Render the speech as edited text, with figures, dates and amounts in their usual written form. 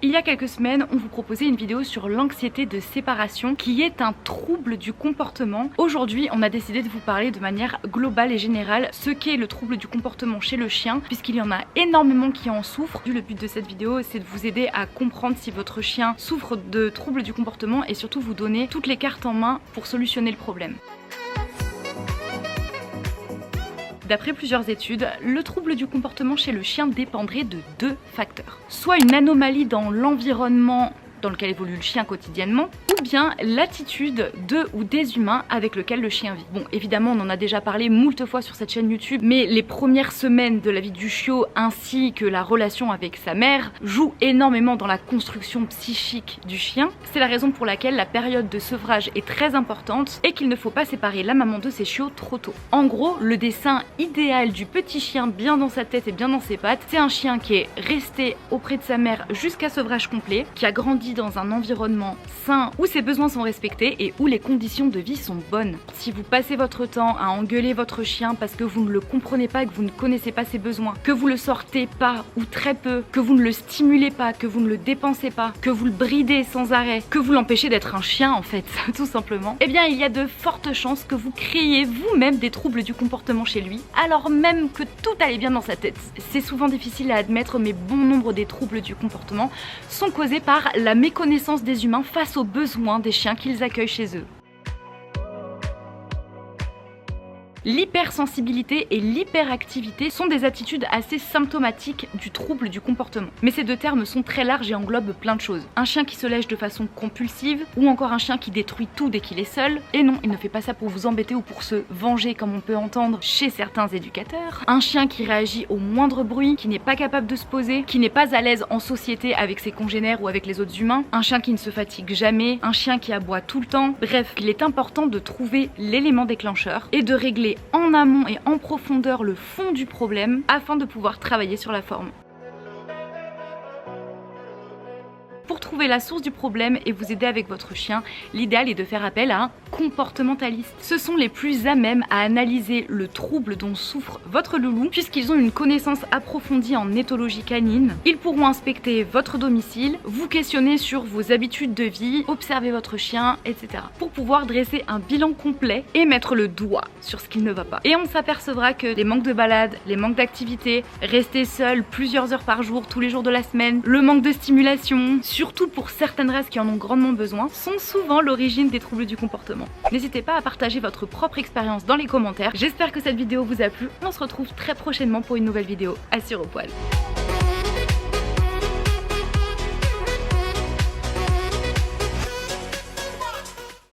Il y a quelques semaines, on vous proposait une vidéo sur l'anxiété de séparation qui est un trouble du comportement. Aujourd'hui, on a décidé de vous parler de manière globale et générale ce qu'est le trouble du comportement chez le chien, puisqu'il y en a énormément qui en souffrent. Le but de cette vidéo, c'est de vous aider à comprendre si votre chien souffre de troubles du comportement et surtout vous donner toutes les cartes en main pour solutionner le problème. D'après plusieurs études, le trouble du comportement chez le chien dépendrait de deux facteurs. Soit une anomalie dans l'environnement dans lequel évolue le chien quotidiennement, ou bien l'attitude de ou des humains avec lequel le chien vit. Bon, évidemment, on en a déjà parlé moult fois sur cette chaîne YouTube, mais les premières semaines de la vie du chiot ainsi que la relation avec sa mère jouent énormément dans la construction psychique du chien. C'est la raison pour laquelle la période de sevrage est très importante et qu'il ne faut pas séparer la maman de ses chiots trop tôt. En gros, le dessin idéal du petit chien bien dans sa tête et bien dans ses pattes, c'est un chien qui est resté auprès de sa mère jusqu'à sevrage complet, qui a grandi dans un environnement sain où ses besoins sont respectés et où les conditions de vie sont bonnes. Si vous passez votre temps à engueuler votre chien parce que vous ne le comprenez pas, que vous ne connaissez pas ses besoins, que vous le sortez pas ou très peu, que vous ne le stimulez pas, que vous ne le dépensez pas, que vous le bridez sans arrêt, que vous l'empêchez d'être un chien en fait, tout simplement, eh bien il y a de fortes chances que vous créiez vous-même des troubles du comportement chez lui, alors même que tout allait bien dans sa tête. C'est souvent difficile à admettre, mais bon nombre des troubles du comportement sont causés par la méconnaissance des humains face aux besoins des chiens qu'ils accueillent chez eux. L'hypersensibilité et l'hyperactivité sont des attitudes assez symptomatiques du trouble du comportement. Mais ces deux termes sont très larges et englobent plein de choses. Un chien qui se lèche de façon compulsive, ou encore un chien qui détruit tout dès qu'il est seul. Et non, il ne fait pas ça pour vous embêter ou pour se venger comme on peut entendre chez certains éducateurs. Un chien qui réagit au moindre bruit, qui n'est pas capable de se poser, qui n'est pas à l'aise en société avec ses congénères ou avec les autres humains. Un chien qui ne se fatigue jamais, un chien qui aboie tout le temps. Bref, il est important de trouver l'élément déclencheur et de régler en amont et en profondeur le fond du problème afin de pouvoir travailler sur la forme. Pour trouver la source du problème et vous aider avec votre chien, l'idéal est de faire appel à un comportementaliste. Ce sont les plus à même à analyser le trouble dont souffre votre loulou puisqu'ils ont une connaissance approfondie en éthologie canine. Ils pourront inspecter votre domicile, vous questionner sur vos habitudes de vie, observer votre chien, etc. pour pouvoir dresser un bilan complet et mettre le doigt sur ce qui ne va pas. Et on s'apercevra que les manques de balade, les manques d'activité, rester seul plusieurs heures par jour, tous les jours de la semaine, le manque de stimulation, surtout pour certaines races qui en ont grandement besoin, sont souvent l'origine des troubles du comportement. N'hésitez pas à partager votre propre expérience dans les commentaires. J'espère que cette vidéo vous a plu. On se retrouve très prochainement pour une nouvelle vidéo à Cireaux Poil.